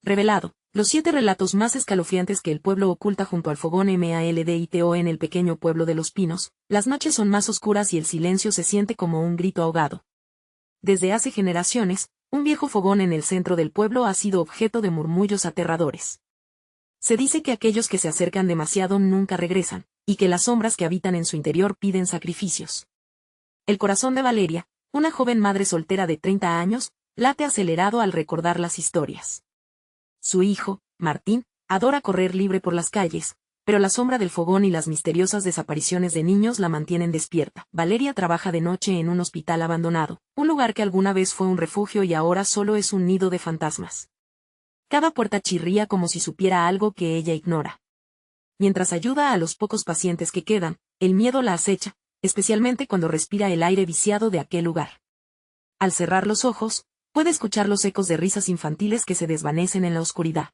Revelado. Los 7 relatos más escalofriantes que el pueblo oculta junto al fogón Maldito en el pequeño pueblo de Los Pinos. Las noches son más oscuras y el silencio se siente como un grito ahogado. Desde hace generaciones, un viejo fogón en el centro del pueblo ha sido objeto de murmullos aterradores. Se dice que aquellos que se acercan demasiado nunca regresan, y que las sombras que habitan en su interior piden sacrificios. El corazón de Valeria, una joven madre soltera de 30 años, late acelerado al recordar las historias. Su hijo, Martín, adora correr libre por las calles, pero la sombra del fogón y las misteriosas desapariciones de niños la mantienen despierta. Valeria trabaja de noche en un hospital abandonado, un lugar que alguna vez fue un refugio y ahora solo es un nido de fantasmas. Cada puerta chirría como si supiera algo que ella ignora. Mientras ayuda a los pocos pacientes que quedan, el miedo la acecha, especialmente cuando respira el aire viciado de aquel lugar. Al cerrar los ojos, puede escuchar los ecos de risas infantiles que se desvanecen en la oscuridad.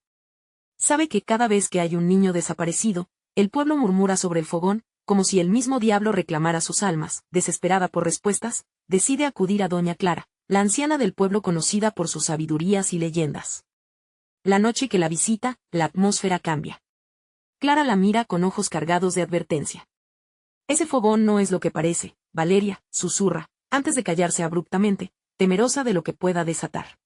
Sabe que cada vez que hay un niño desaparecido, el pueblo murmura sobre el fogón, como si el mismo diablo reclamara sus almas. Desesperada por respuestas, decide acudir a Doña Clara, la anciana del pueblo conocida por sus sabidurías y leyendas. La noche que la visita, la atmósfera cambia. Clara la mira con ojos cargados de advertencia. Ese fogón no es lo que parece, Valeria, susurra, antes de callarse abruptamente, temerosa de lo que pueda desatar.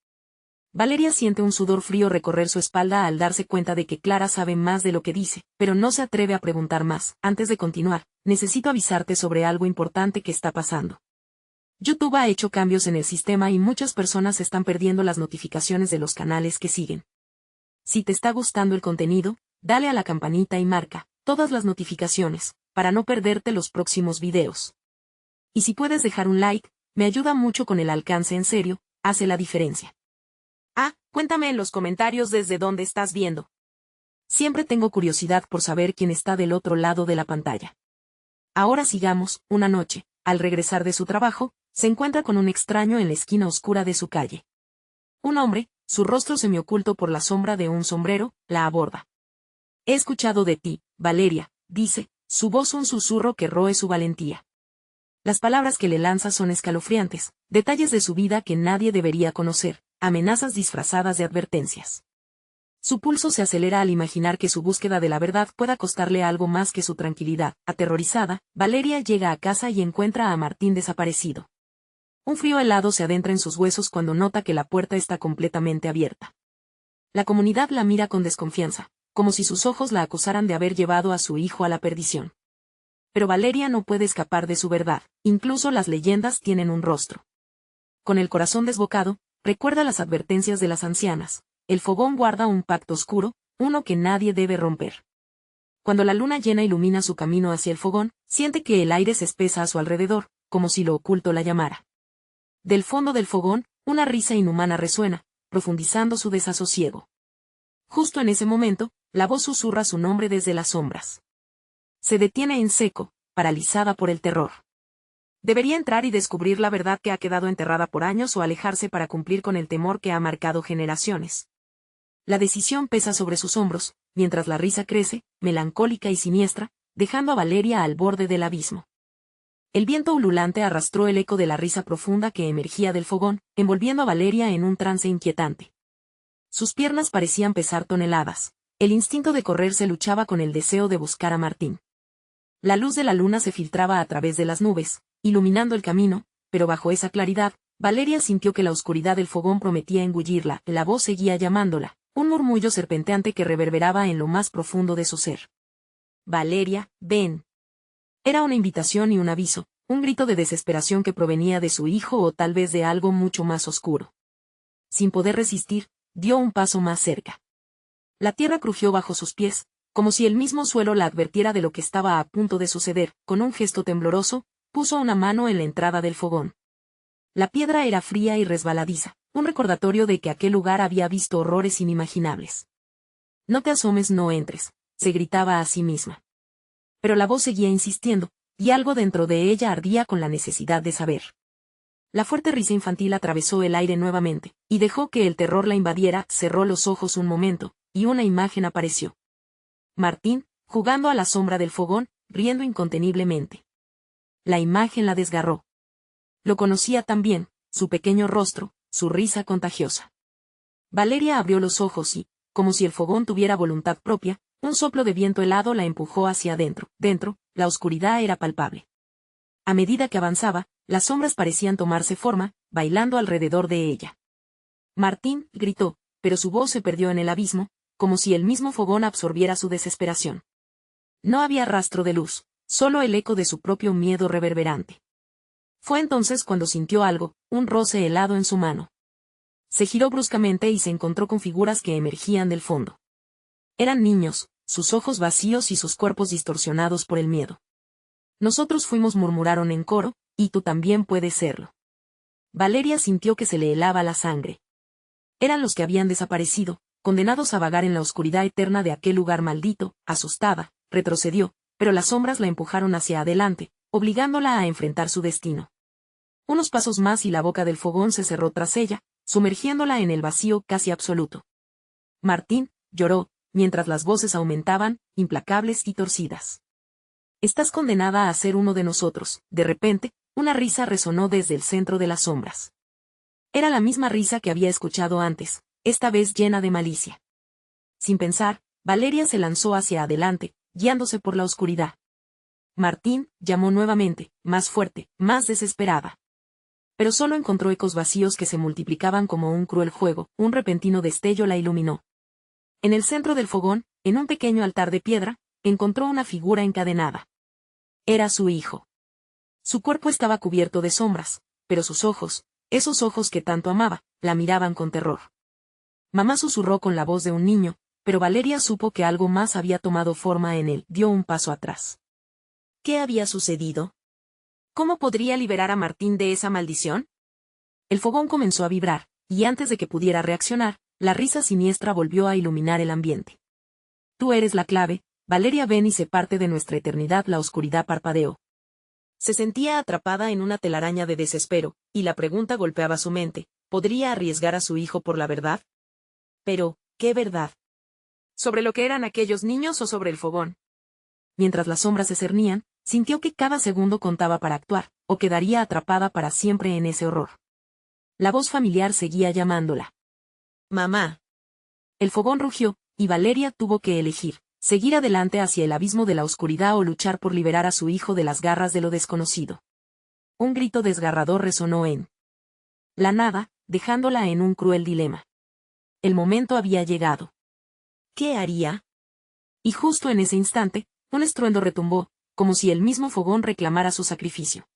Valeria siente un sudor frío recorrer su espalda al darse cuenta de que Clara sabe más de lo que dice, pero no se atreve a preguntar más. Antes de continuar, necesito avisarte sobre algo importante que está pasando. YouTube ha hecho cambios en el sistema y muchas personas están perdiendo las notificaciones de los canales que siguen. Si te está gustando el contenido, dale a la campanita y marca todas las notificaciones, para no perderte los próximos videos. Y si puedes dejar un like, me ayuda mucho con el alcance, en serio, hace la diferencia. Cuéntame en los comentarios desde dónde estás viendo. Siempre tengo curiosidad por saber quién está del otro lado de la pantalla. Ahora sigamos. Una noche, al regresar de su trabajo, se encuentra con un extraño en la esquina oscura de su calle. Un hombre, su rostro semioculto por la sombra de un sombrero, la aborda. He escuchado de ti, Valeria, dice, su voz un susurro que roe su valentía. Las palabras que le lanza son escalofriantes, detalles de su vida que nadie debería conocer, amenazas disfrazadas de advertencias. Su pulso se acelera al imaginar que su búsqueda de la verdad pueda costarle algo más que su tranquilidad. Aterrorizada, Valeria llega a casa y encuentra a Martín desaparecido. Un frío helado se adentra en sus huesos cuando nota que la puerta está completamente abierta. La comunidad la mira con desconfianza, como si sus ojos la acusaran de haber llevado a su hijo a la perdición. Pero Valeria no puede escapar de su verdad, incluso las leyendas tienen un rostro. Con el corazón desbocado, recuerda las advertencias de las ancianas. El fogón guarda un pacto oscuro, uno que nadie debe romper. Cuando la luna llena ilumina su camino hacia el fogón, siente que el aire se espesa a su alrededor, como si lo oculto la llamara. Del fondo del fogón, una risa inhumana resuena, profundizando su desasosiego. Justo en ese momento, la voz susurra su nombre desde las sombras. Se detiene en seco, paralizada por el terror. Debería entrar y descubrir la verdad que ha quedado enterrada por años o alejarse para cumplir con el temor que ha marcado generaciones. La decisión pesa sobre sus hombros, mientras la risa crece, melancólica y siniestra, dejando a Valeria al borde del abismo. El viento ululante arrastró el eco de la risa profunda que emergía del fogón, envolviendo a Valeria en un trance inquietante. Sus piernas parecían pesar toneladas. El instinto de correr se luchaba con el deseo de buscar a Martín. La luz de la luna se filtraba a través de las nubes, iluminando el camino, pero bajo esa claridad, Valeria sintió que la oscuridad del fogón prometía engullirla. La voz seguía llamándola, un murmullo serpenteante que reverberaba en lo más profundo de su ser. Valeria, ven. Era una invitación y un aviso, un grito de desesperación que provenía de su hijo o tal vez de algo mucho más oscuro. Sin poder resistir, dio un paso más cerca. La tierra crujió bajo sus pies, como si el mismo suelo la advirtiera de lo que estaba a punto de suceder. Con un gesto tembloroso, puso una mano en la entrada del fogón. La piedra era fría y resbaladiza, un recordatorio de que aquel lugar había visto horrores inimaginables. No te asomes, no entres, se gritaba a sí misma. Pero la voz seguía insistiendo, y algo dentro de ella ardía con la necesidad de saber. La fuerte risa infantil atravesó el aire nuevamente, y dejó que el terror la invadiera. Cerró los ojos un momento, y una imagen apareció. Martín, jugando a la sombra del fogón, riendo inconteniblemente. La imagen la desgarró. Lo conocía tan bien, su pequeño rostro, su risa contagiosa. Valeria abrió los ojos y, como si el fogón tuviera voluntad propia, un soplo de viento helado la empujó hacia adentro. Dentro, la oscuridad era palpable. A medida que avanzaba, las sombras parecían tomarse forma, bailando alrededor de ella. Martín, gritó, pero su voz se perdió en el abismo, como si el mismo fogón absorbiera su desesperación. No había rastro de luz, solo el eco de su propio miedo reverberante. Fue entonces cuando sintió algo, un roce helado en su mano. Se giró bruscamente y se encontró con figuras que emergían del fondo. Eran niños, sus ojos vacíos y sus cuerpos distorsionados por el miedo. Nosotros fuimos, murmuraron en coro, y tú también puedes serlo. Valeria sintió que se le helaba la sangre. Eran los que habían desaparecido, condenados a vagar en la oscuridad eterna de aquel lugar maldito. Asustada, retrocedió, pero las sombras la empujaron hacia adelante, obligándola a enfrentar su destino. Unos pasos más y la boca del fogón se cerró tras ella, sumergiéndola en el vacío casi absoluto. Martín lloró, mientras las voces aumentaban, implacables y torcidas. Estás condenada a ser uno de nosotros. De repente, una risa resonó desde el centro de las sombras. Era la misma risa que había escuchado antes, esta vez llena de malicia. Sin pensar, Valeria se lanzó hacia adelante, guiándose por la oscuridad. Martín llamó nuevamente, más fuerte, más desesperada. Pero solo encontró ecos vacíos que se multiplicaban como un cruel fuego. Un repentino destello la iluminó. En el centro del fogón, en un pequeño altar de piedra, encontró una figura encadenada. Era su hijo. Su cuerpo estaba cubierto de sombras, pero sus ojos, esos ojos que tanto amaba, la miraban con terror. Mamá, susurró con la voz de un niño, pero Valeria supo que algo más había tomado forma en él. Dio un paso atrás. ¿Qué había sucedido? ¿Cómo podría liberar a Martín de esa maldición? El fogón comenzó a vibrar, y antes de que pudiera reaccionar, la risa siniestra volvió a iluminar el ambiente. Tú eres la clave, Valeria, ven y sé parte de nuestra eternidad. La oscuridad parpadeó. Se sentía atrapada en una telaraña de desespero, y la pregunta golpeaba su mente: ¿podría arriesgar a su hijo por la verdad? Pero, ¿qué verdad? ¿Sobre lo que eran aquellos niños o sobre el fogón? Mientras las sombras se cernían, sintió que cada segundo contaba para actuar, o quedaría atrapada para siempre en ese horror. La voz familiar seguía llamándola. Mamá. El fogón rugió, y Valeria tuvo que elegir: seguir adelante hacia el abismo de la oscuridad o luchar por liberar a su hijo de las garras de lo desconocido. Un grito desgarrador resonó en la nada, dejándola en un cruel dilema. El momento había llegado. ¿Qué haría? Y justo en ese instante, un estruendo retumbó, como si el mismo fogón reclamara su sacrificio.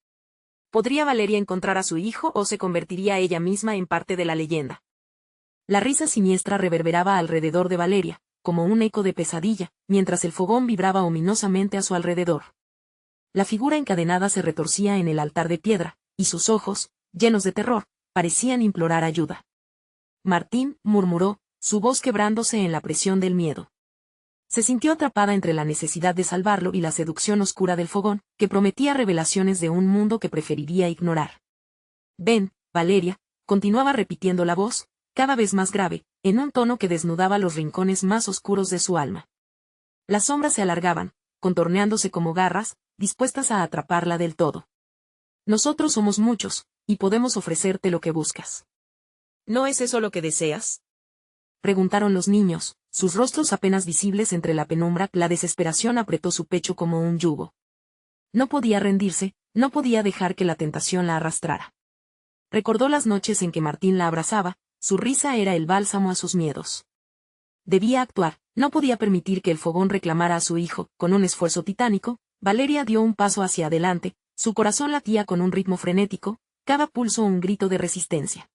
¿Podría Valeria encontrar a su hijo o se convertiría ella misma en parte de la leyenda? La risa siniestra reverberaba alrededor de Valeria, como un eco de pesadilla, mientras el fogón vibraba ominosamente a su alrededor. La figura encadenada se retorcía en el altar de piedra, y sus ojos, llenos de terror, parecían implorar ayuda. Martín, murmuró, su voz quebrándose en la presión del miedo. Se sintió atrapada entre la necesidad de salvarlo y la seducción oscura del fogón, que prometía revelaciones de un mundo que preferiría ignorar. Ven, Valeria, continuaba repitiendo la voz, cada vez más grave, en un tono que desnudaba los rincones más oscuros de su alma. Las sombras se alargaban, contorneándose como garras, dispuestas a atraparla del todo. Nosotros somos muchos, y podemos ofrecerte lo que buscas. ¿No es eso lo que deseas? Preguntaron los niños, sus rostros apenas visibles entre la penumbra. La desesperación apretó su pecho como un yugo. No podía rendirse, no podía dejar que la tentación la arrastrara. Recordó las noches en que Martín la abrazaba, su risa era el bálsamo a sus miedos. Debía actuar, no podía permitir que el fogón reclamara a su hijo. Con un esfuerzo titánico, Valeria dio un paso hacia adelante, su corazón latía con un ritmo frenético, cada pulso un grito de resistencia.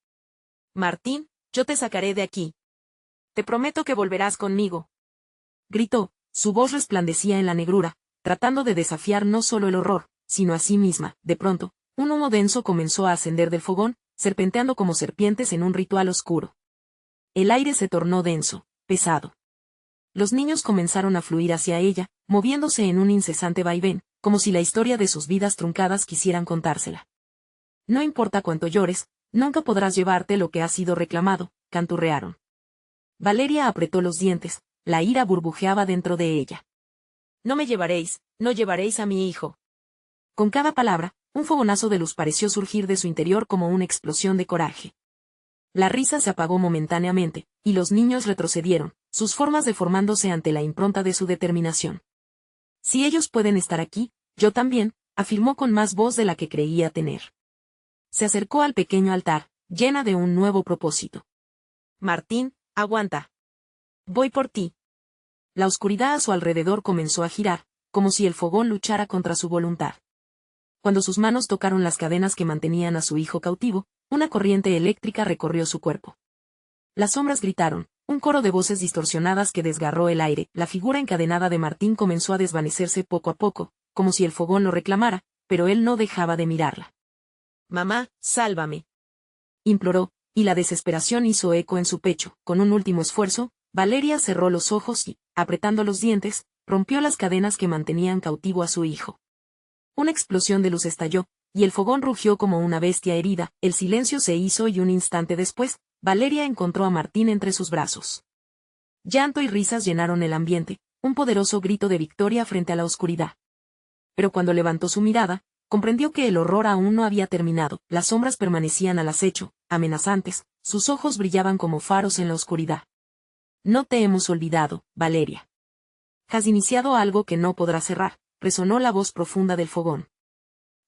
Martín, yo te sacaré de aquí. Te prometo que volverás conmigo. Gritó, su voz resplandecía en la negrura, tratando de desafiar no solo el horror, sino a sí misma. De pronto, un humo denso comenzó a ascender del fogón, serpenteando como serpientes en un ritual oscuro. El aire se tornó denso, pesado. Los niños comenzaron a fluir hacia ella, moviéndose en un incesante vaivén, como si la historia de sus vidas truncadas quisieran contársela. No importa cuánto llores, nunca podrás llevarte lo que ha sido reclamado, canturrearon. Valeria apretó los dientes, la ira burbujeaba dentro de ella. No me llevaréis, no llevaréis a mi hijo. Con cada palabra, un fogonazo de luz pareció surgir de su interior como una explosión de coraje. La risa se apagó momentáneamente, y los niños retrocedieron, sus formas deformándose ante la impronta de su determinación. Si ellos pueden estar aquí, yo también, afirmó con más voz de la que creía tener. Se acercó al pequeño altar, llena de un nuevo propósito. Martín, aguanta. Voy por ti. La oscuridad a su alrededor comenzó a girar, como si el fogón luchara contra su voluntad. Cuando sus manos tocaron las cadenas que mantenían a su hijo cautivo, una corriente eléctrica recorrió su cuerpo. Las sombras gritaron, un coro de voces distorsionadas que desgarró el aire. La figura encadenada de Martín comenzó a desvanecerse poco a poco, como si el fogón lo reclamara, pero él no dejaba de mirarla. Mamá, sálvame. Imploró, y la desesperación hizo eco en su pecho. Con un último esfuerzo, Valeria cerró los ojos y, apretando los dientes, rompió las cadenas que mantenían cautivo a su hijo. Una explosión de luz estalló, y el fogón rugió como una bestia herida. El silencio se hizo y un instante después, Valeria encontró a Martín entre sus brazos. Llanto y risas llenaron el ambiente, un poderoso grito de victoria frente a la oscuridad. Pero cuando levantó su mirada, comprendió que el horror aún no había terminado. Las sombras permanecían al acecho, amenazantes, sus ojos brillaban como faros en la oscuridad. No te hemos olvidado, Valeria. Has iniciado algo que no podrás cerrar, resonó la voz profunda del fogón.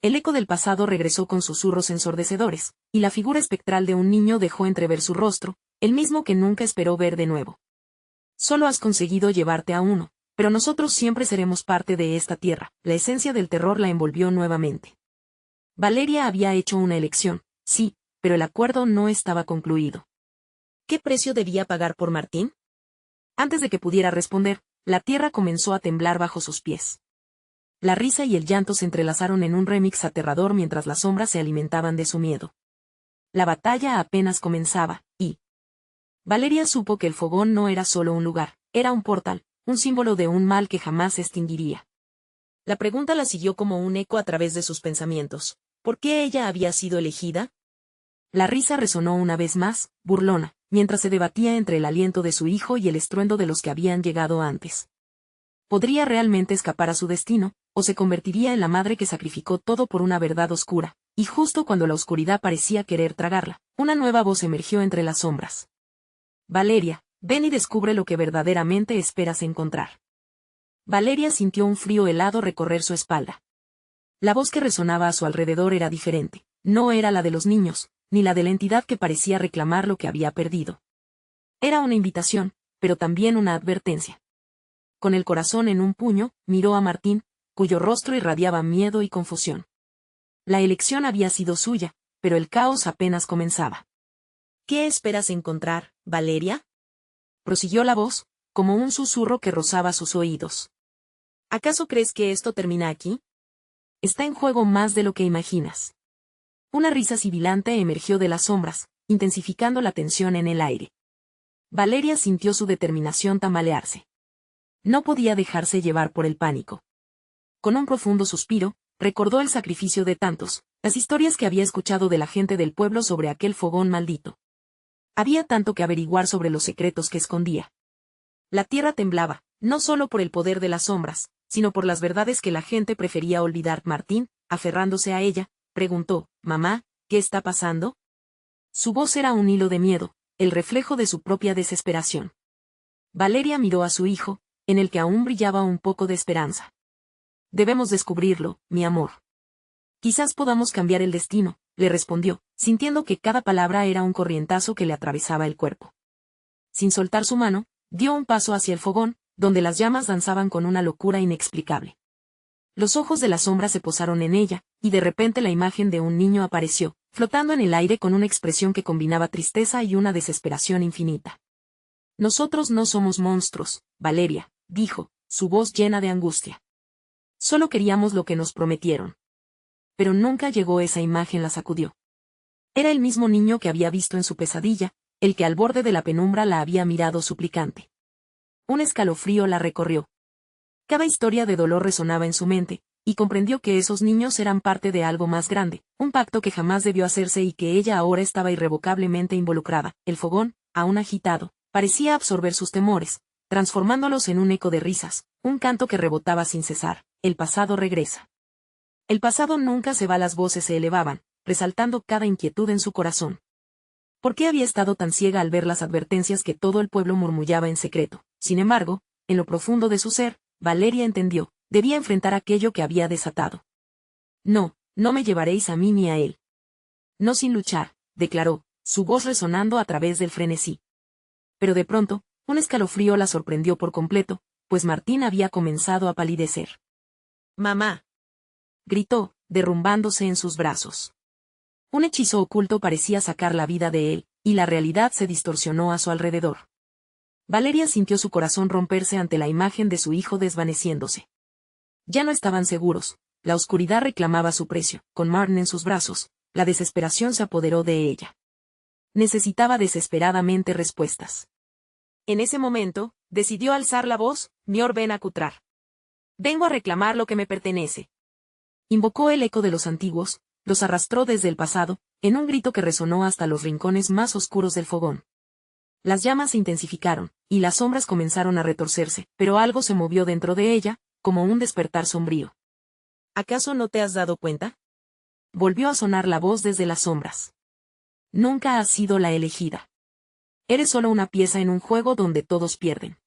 El eco del pasado regresó con susurros ensordecedores, y la figura espectral de un niño dejó entrever su rostro, el mismo que nunca esperó ver de nuevo. Solo has conseguido llevarte a uno, pero nosotros siempre seremos parte de esta tierra. La esencia del terror la envolvió nuevamente. Valeria había hecho una elección, sí, pero el acuerdo no estaba concluido. ¿Qué precio debía pagar por Martín? Antes de que pudiera responder, la tierra comenzó a temblar bajo sus pies. La risa y el llanto se entrelazaron en un remix aterrador mientras las sombras se alimentaban de su miedo. La batalla apenas comenzaba, y Valeria supo que el fogón no era solo un lugar, era un portal, un símbolo de un mal que jamás se extinguiría. La pregunta la siguió como un eco a través de sus pensamientos. ¿Por qué ella había sido elegida? La risa resonó una vez más, burlona, mientras se debatía entre el aliento de su hijo y el estruendo de los que habían llegado antes. ¿Podría realmente escapar a su destino, o se convertiría en la madre que sacrificó todo por una verdad oscura? Y justo cuando la oscuridad parecía querer tragarla, una nueva voz emergió entre las sombras. Valeria, ven y descubre lo que verdaderamente esperas encontrar. Valeria sintió un frío helado recorrer su espalda. La voz que resonaba a su alrededor era diferente, no era la de los niños, ni la de la entidad que parecía reclamar lo que había perdido. Era una invitación, pero también una advertencia. Con el corazón en un puño, miró a Martín, cuyo rostro irradiaba miedo y confusión. La elección había sido suya, pero el caos apenas comenzaba. ¿Qué esperas encontrar, Valeria? Prosiguió la voz, como un susurro que rozaba sus oídos. ¿Acaso crees que esto termina aquí? Está en juego más de lo que imaginas. Una risa sibilante emergió de las sombras, intensificando la tensión en el aire. Valeria sintió su determinación tambalearse. No podía dejarse llevar por el pánico. Con un profundo suspiro, recordó el sacrificio de tantos, las historias que había escuchado de la gente del pueblo sobre aquel fogón maldito. Había tanto que averiguar sobre los secretos que escondía. La tierra temblaba, no solo por el poder de las sombras, sino por las verdades que la gente prefería olvidar. Martín, aferrándose a ella, preguntó, «Mamá, ¿qué está pasando?» Su voz era un hilo de miedo, el reflejo de su propia desesperación. Valeria miró a su hijo, en el que aún brillaba un poco de esperanza. «Debemos descubrirlo, mi amor. Quizás podamos cambiar el destino», le respondió, sintiendo que cada palabra era un corrientazo que le atravesaba el cuerpo. Sin soltar su mano, dio un paso hacia el fogón, donde las llamas danzaban con una locura inexplicable. Los ojos de la sombra se posaron en ella, y de repente la imagen de un niño apareció, flotando en el aire con una expresión que combinaba tristeza y una desesperación infinita. «Nosotros no somos monstruos, Valeria», dijo, su voz llena de angustia. «Solo queríamos lo que nos prometieron». Pero nunca llegó. Esa imagen la sacudió. Era el mismo niño que había visto en su pesadilla, el que al borde de la penumbra la había mirado suplicante. Un escalofrío la recorrió. Cada historia de dolor resonaba en su mente, y comprendió que esos niños eran parte de algo más grande, un pacto que jamás debió hacerse y que ella ahora estaba irrevocablemente involucrada. El fogón, aún agitado, parecía absorber sus temores, transformándolos en un eco de risas, un canto que rebotaba sin cesar. El pasado regresa. El pasado nunca se va. Las voces se elevaban, resaltando cada inquietud en su corazón. ¿Por qué había estado tan ciega al ver las advertencias que todo el pueblo murmullaba en secreto? Sin embargo, en lo profundo de su ser, Valeria entendió, debía enfrentar aquello que había desatado. No, no me llevaréis a mí ni a él. No sin luchar, declaró, su voz resonando a través del frenesí. Pero de pronto, un escalofrío la sorprendió por completo, pues Martín había comenzado a palidecer. «¡Mamá!», gritó, derrumbándose en sus brazos. Un hechizo oculto parecía sacar la vida de él, y la realidad se distorsionó a su alrededor. Valeria sintió su corazón romperse ante la imagen de su hijo desvaneciéndose. Ya no estaban seguros, la oscuridad reclamaba su precio, con Martin en sus brazos, la desesperación se apoderó de ella. Necesitaba desesperadamente respuestas. En ese momento, decidió alzar la voz: «Mior Ben Akutrar. Vengo a reclamar lo que me pertenece». Invocó el eco de los antiguos, los arrastró desde el pasado, en un grito que resonó hasta los rincones más oscuros del fogón. Las llamas se intensificaron, y las sombras comenzaron a retorcerse, pero algo se movió dentro de ella, como un despertar sombrío. «¿Acaso no te has dado cuenta?», volvió a sonar la voz desde las sombras. «Nunca has sido la elegida. Eres solo una pieza en un juego donde todos pierden».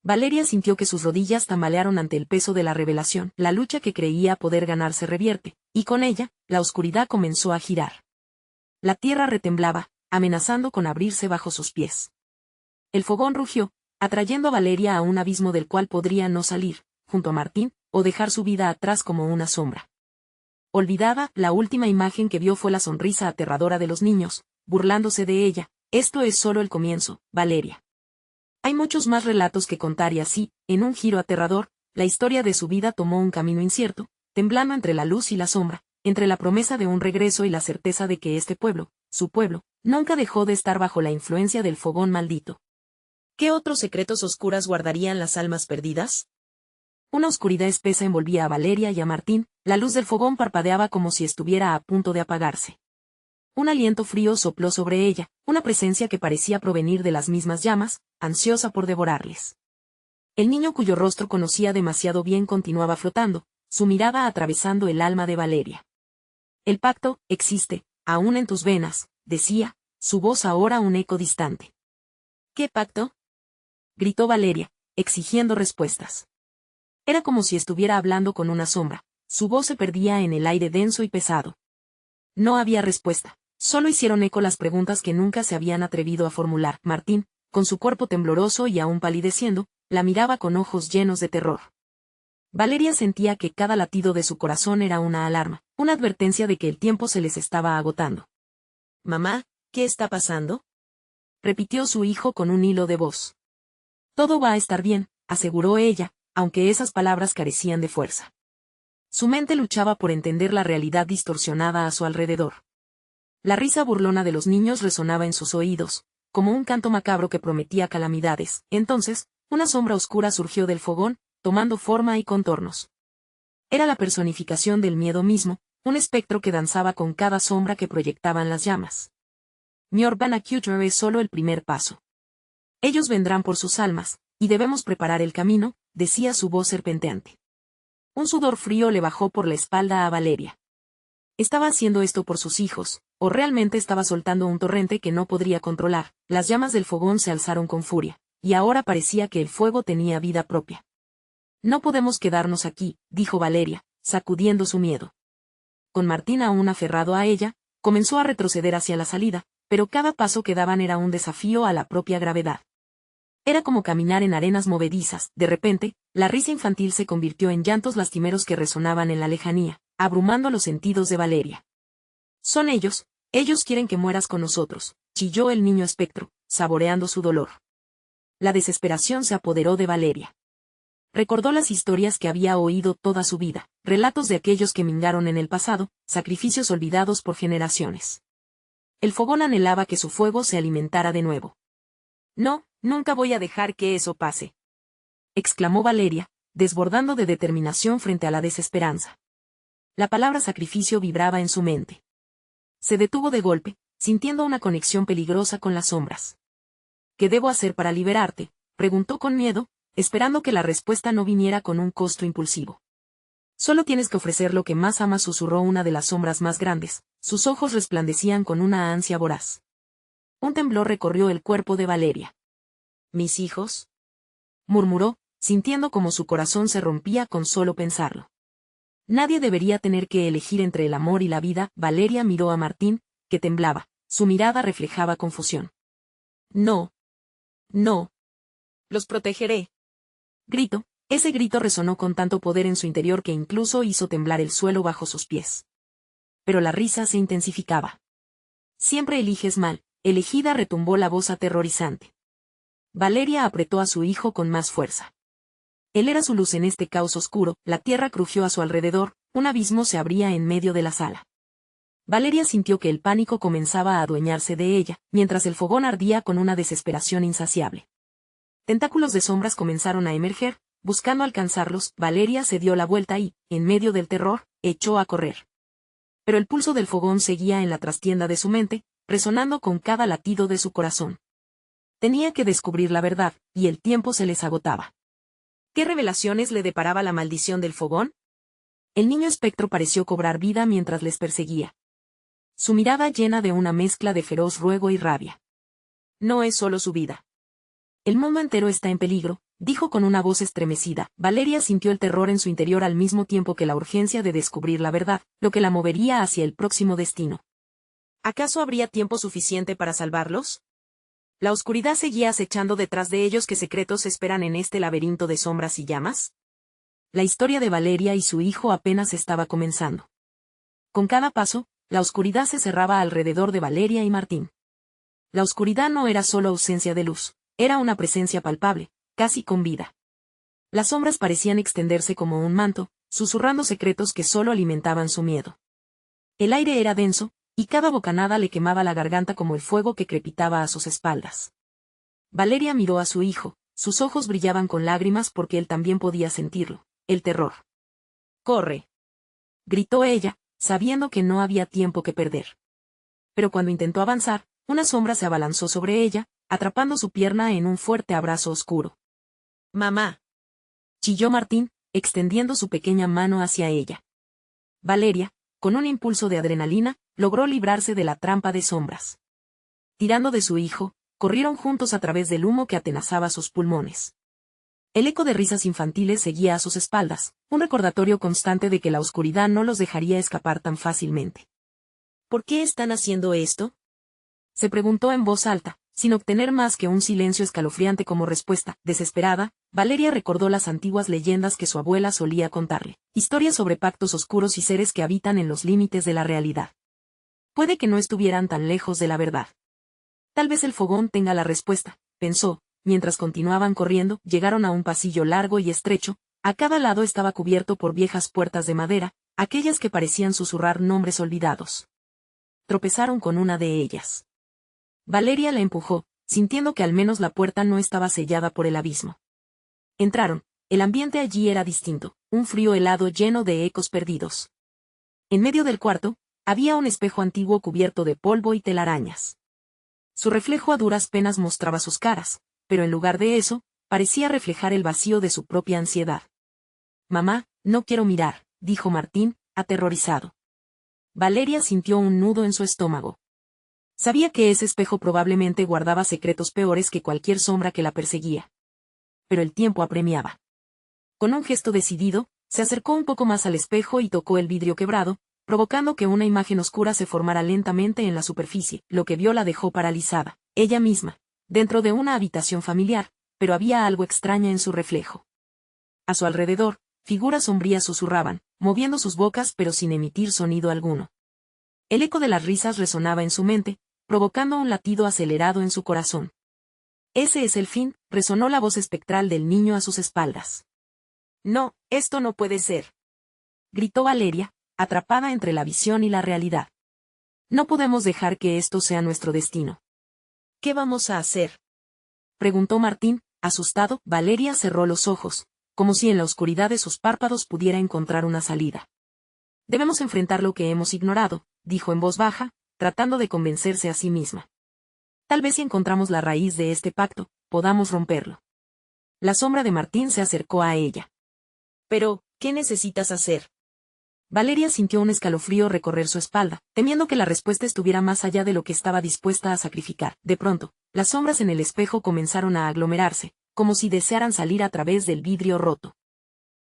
Valeria sintió que sus rodillas tambalearon ante el peso de la revelación. La lucha que creía poder ganar se revierte, y con ella, la oscuridad comenzó a girar. La tierra retemblaba, amenazando con abrirse bajo sus pies. El fogón rugió, atrayendo a Valeria a un abismo del cual podría no salir, junto a Martín, o dejar su vida atrás como una sombra. Olvidada, la última imagen que vio fue la sonrisa aterradora de los niños, burlándose de ella. «Esto es solo el comienzo, Valeria. Hay muchos más relatos que contar», y así, en un giro aterrador, la historia de su vida tomó un camino incierto, temblando entre la luz y la sombra, entre la promesa de un regreso y la certeza de que este pueblo, su pueblo, nunca dejó de estar bajo la influencia del fogón maldito. ¿Qué otros secretos oscuros guardarían las almas perdidas? Una oscuridad espesa envolvía a Valeria y a Martín, la luz del fogón parpadeaba como si estuviera a punto de apagarse. Un aliento frío sopló sobre ella, una presencia que parecía provenir de las mismas llamas, ansiosa por devorarles. El niño cuyo rostro conocía demasiado bien continuaba flotando, su mirada atravesando el alma de Valeria. «El pacto existe, aún en tus venas», decía, su voz ahora un eco distante. «¿Qué pacto?», gritó Valeria, exigiendo respuestas. Era como si estuviera hablando con una sombra, su voz se perdía en el aire denso y pesado. No había respuesta. Solo hicieron eco las preguntas que nunca se habían atrevido a formular. Martín, con su cuerpo tembloroso y aún palideciendo, la miraba con ojos llenos de terror. Valeria sentía que cada latido de su corazón era una alarma, una advertencia de que el tiempo se les estaba agotando. «Mamá, ¿qué está pasando?», repitió su hijo con un hilo de voz. «Todo va a estar bien», aseguró ella, aunque esas palabras carecían de fuerza. Su mente luchaba por entender la realidad distorsionada a su alrededor. La risa burlona de los niños resonaba en sus oídos, como un canto macabro que prometía calamidades. Entonces, una sombra oscura surgió del fogón, tomando forma y contornos. Era la personificación del miedo mismo, un espectro que danzaba con cada sombra que proyectaban las llamas. «Mior Ben Akutrar es solo el primer paso. Ellos vendrán por sus almas, y debemos preparar el camino», decía su voz serpenteante. Un sudor frío le bajó por la espalda a Valeria. ¿Estaba haciendo esto por sus hijos, o realmente estaba soltando un torrente que no podría controlar? Las llamas del fogón se alzaron con furia, y ahora parecía que el fuego tenía vida propia. «No podemos quedarnos aquí», dijo Valeria, sacudiendo su miedo. Con Martín aún aferrado a ella, comenzó a retroceder hacia la salida, pero cada paso que daban era un desafío a la propia gravedad. Era como caminar en arenas movedizas. De repente, la risa infantil se convirtió en llantos lastimeros que resonaban en la lejanía, abrumando los sentidos de Valeria. «Son ellos quieren que mueras con nosotros», chilló el niño espectro, saboreando su dolor. La desesperación se apoderó de Valeria. Recordó las historias que había oído toda su vida, relatos de aquellos que mingaron en el pasado, sacrificios olvidados por generaciones. El fogón anhelaba que su fuego se alimentara de nuevo. «No, nunca voy a dejar que eso pase», exclamó Valeria, desbordando de determinación frente a la desesperanza. La palabra sacrificio vibraba en su mente. Se detuvo de golpe, sintiendo una conexión peligrosa con las sombras. «¿Qué debo hacer para liberarte?», preguntó con miedo, esperando que la respuesta no viniera con un costo impulsivo. «Solo tienes que ofrecer lo que más amas», susurró una de las sombras más grandes, sus ojos resplandecían con una ansia voraz. Un temblor recorrió el cuerpo de Valeria. ¿Mis hijos?, murmuró, sintiendo como su corazón se rompía con solo pensarlo. Nadie debería tener que elegir entre el amor y la vida. Valeria miró a Martín, que temblaba. Su mirada reflejaba confusión. No. No. Los protegeré. Grito. Ese grito resonó con tanto poder en su interior que incluso hizo temblar el suelo bajo sus pies. Pero la risa se intensificaba. Siempre eliges mal. Elegida, retumbó la voz aterrorizante. Valeria apretó a su hijo con más fuerza. Él era su luz en este caos oscuro. La tierra crujió a su alrededor, un abismo se abría en medio de la sala. Valeria sintió que el pánico comenzaba a adueñarse de ella, mientras el fogón ardía con una desesperación insaciable. Tentáculos de sombras comenzaron a emerger, buscando alcanzarlos. Valeria se dio la vuelta y, en medio del terror, echó a correr. Pero el pulso del fogón seguía en la trastienda de su mente, resonando con cada latido de su corazón. Tenía que descubrir la verdad, y el tiempo se les agotaba. ¿Qué revelaciones le deparaba la maldición del fogón? El niño espectro pareció cobrar vida mientras les perseguía. Su mirada llena de una mezcla de feroz ruego y rabia. No es solo su vida. El mundo entero está en peligro, dijo con una voz estremecida. Valeria sintió el terror en su interior al mismo tiempo que la urgencia de descubrir la verdad, lo que la movería hacia el próximo destino. ¿Acaso habría tiempo suficiente para salvarlos? ¿La oscuridad seguía acechando detrás de ellos? ¿Qué secretos esperan en este laberinto de sombras y llamas? La historia de Valeria y su hijo apenas estaba comenzando. Con cada paso, la oscuridad se cerraba alrededor de Valeria y Martín. La oscuridad no era solo ausencia de luz, era una presencia palpable, casi con vida. Las sombras parecían extenderse como un manto, susurrando secretos que solo alimentaban su miedo. El aire era denso, y cada bocanada le quemaba la garganta como el fuego que crepitaba a sus espaldas. Valeria miró a su hijo, sus ojos brillaban con lágrimas porque él también podía sentirlo, el terror. ¡Corre!, gritó ella, sabiendo que no había tiempo que perder. Pero cuando intentó avanzar, una sombra se abalanzó sobre ella, atrapando su pierna en un fuerte abrazo oscuro. «¡Mamá!», chilló Martín, extendiendo su pequeña mano hacia ella. Valeria, con un impulso de adrenalina, logró librarse de la trampa de sombras. Tirando de su hijo, corrieron juntos a través del humo que atenazaba sus pulmones. El eco de risas infantiles seguía a sus espaldas, un recordatorio constante de que la oscuridad no los dejaría escapar tan fácilmente. ¿Por qué están haciendo esto?, se preguntó en voz alta, sin obtener más que un silencio escalofriante como respuesta. Desesperada, Valeria recordó las antiguas leyendas que su abuela solía contarle, historias sobre pactos oscuros y seres que habitan en los límites de la realidad. Puede que no estuvieran tan lejos de la verdad. Tal vez el fogón tenga la respuesta, pensó, mientras continuaban corriendo. Llegaron a un pasillo largo y estrecho, a cada lado estaba cubierto por viejas puertas de madera, aquellas que parecían susurrar nombres olvidados. Tropezaron con una de ellas. Valeria la empujó, sintiendo que al menos la puerta no estaba sellada por el abismo. Entraron. El ambiente allí era distinto, un frío helado lleno de ecos perdidos. En medio del cuarto, había un espejo antiguo cubierto de polvo y telarañas. Su reflejo a duras penas mostraba sus caras, pero en lugar de eso, parecía reflejar el vacío de su propia ansiedad. «Mamá, no quiero mirar», dijo Martín, aterrorizado. Valeria sintió un nudo en su estómago. Sabía que ese espejo probablemente guardaba secretos peores que cualquier sombra que la perseguía. Pero el tiempo apremiaba. Con un gesto decidido, se acercó un poco más al espejo y tocó el vidrio quebrado, provocando que una imagen oscura se formara lentamente en la superficie. Lo que vio la dejó paralizada, ella misma, dentro de una habitación familiar, pero había algo extraño en su reflejo. A su alrededor, figuras sombrías susurraban, moviendo sus bocas pero sin emitir sonido alguno. El eco de las risas resonaba en su mente, provocando un latido acelerado en su corazón. «Ese es el fin», resonó la voz espectral del niño a sus espaldas. «No, esto no puede ser», gritó Valeria, atrapada entre la visión y la realidad. «No podemos dejar que esto sea nuestro destino». «¿Qué vamos a hacer?», preguntó Martín, asustado. Valeria cerró los ojos, como si en la oscuridad de sus párpados pudiera encontrar una salida. «Debemos enfrentar lo que hemos ignorado», dijo en voz baja, tratando de convencerse a sí misma. «Tal vez si encontramos la raíz de este pacto, podamos romperlo». La sombra de Martín se acercó a ella. «Pero, ¿qué necesitas hacer?», Valeria sintió un escalofrío recorrer su espalda, temiendo que la respuesta estuviera más allá de lo que estaba dispuesta a sacrificar. De pronto, las sombras en el espejo comenzaron a aglomerarse, como si desearan salir a través del vidrio roto.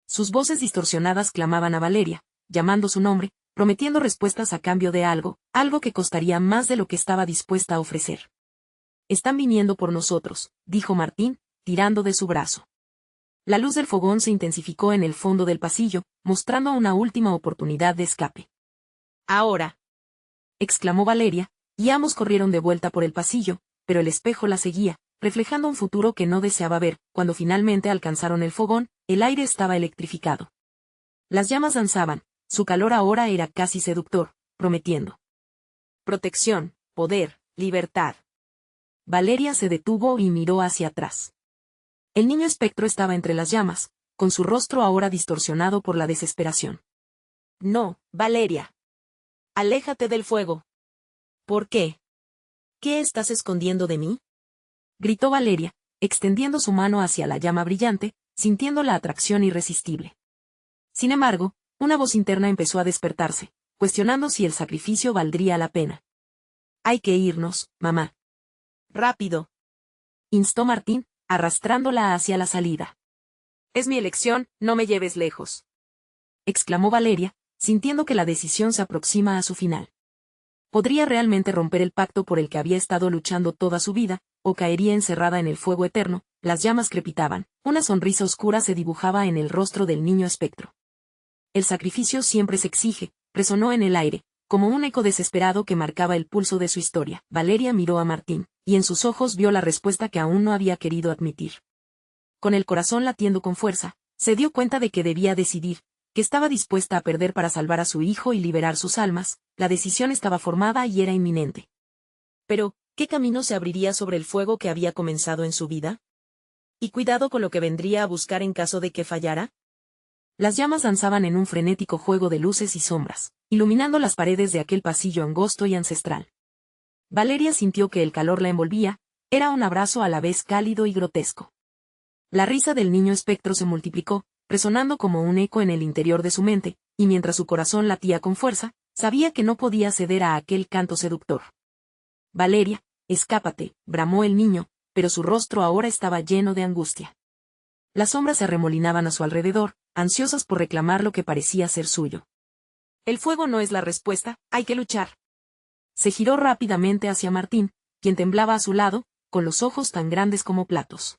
Sus voces distorsionadas clamaban a Valeria, llamando su nombre, prometiendo respuestas a cambio de algo que costaría más de lo que estaba dispuesta a ofrecer. «Están viniendo por nosotros», dijo Martín, tirando de su brazo. La luz del fogón se intensificó en el fondo del pasillo, mostrando una última oportunidad de escape. «Ahora», exclamó Valeria, y ambos corrieron de vuelta por el pasillo, pero el espejo la seguía, reflejando un futuro que no deseaba ver. Cuando finalmente alcanzaron el fogón, el aire estaba electrificado. Las llamas danzaban, su calor ahora era casi seductor, prometiendo protección, poder, libertad. Valeria se detuvo y miró hacia atrás. El niño espectro estaba entre las llamas, con su rostro ahora distorsionado por la desesperación. «No, Valeria. Aléjate del fuego». «¿Por qué? ¿Qué estás escondiendo de mí?», gritó Valeria, extendiendo su mano hacia la llama brillante, sintiendo la atracción irresistible. Sin embargo, una voz interna empezó a despertarse, cuestionando si el sacrificio valdría la pena. «Hay que irnos, mamá». «Rápido», instó Martín, arrastrándola hacia la salida. «Es mi elección, no me lleves lejos», exclamó Valeria, sintiendo que la decisión se aproxima a su final. Podría realmente romper el pacto por el que había estado luchando toda su vida, o caería encerrada en el fuego eterno. Las llamas crepitaban, una sonrisa oscura se dibujaba en el rostro del niño espectro. «El sacrificio siempre se exige», resonó en el aire, como un eco desesperado que marcaba el pulso de su historia. Valeria miró a Martín, y en sus ojos vio la respuesta que aún no había querido admitir. Con el corazón latiendo con fuerza, se dio cuenta de que debía decidir, que estaba dispuesta a perder para salvar a su hijo y liberar sus almas. La decisión estaba formada y era inminente. Pero, ¿qué camino se abriría sobre el fuego que había comenzado en su vida? Y cuidado con lo que vendría a buscar en caso de que fallara. Las llamas danzaban en un frenético juego de luces y sombras, iluminando las paredes de aquel pasillo angosto y ancestral. Valeria sintió que el calor la envolvía, era un abrazo a la vez cálido y grotesco. La risa del niño espectro se multiplicó, resonando como un eco en el interior de su mente, y mientras su corazón latía con fuerza, sabía que no podía ceder a aquel canto seductor. «Valeria, escápate», bramó el niño, pero su rostro ahora estaba lleno de angustia. Las sombras se arremolinaban a su alrededor, ansiosas por reclamar lo que parecía ser suyo. «El fuego no es la respuesta, hay que luchar». Se giró rápidamente hacia Martín, quien temblaba a su lado, con los ojos tan grandes como platos.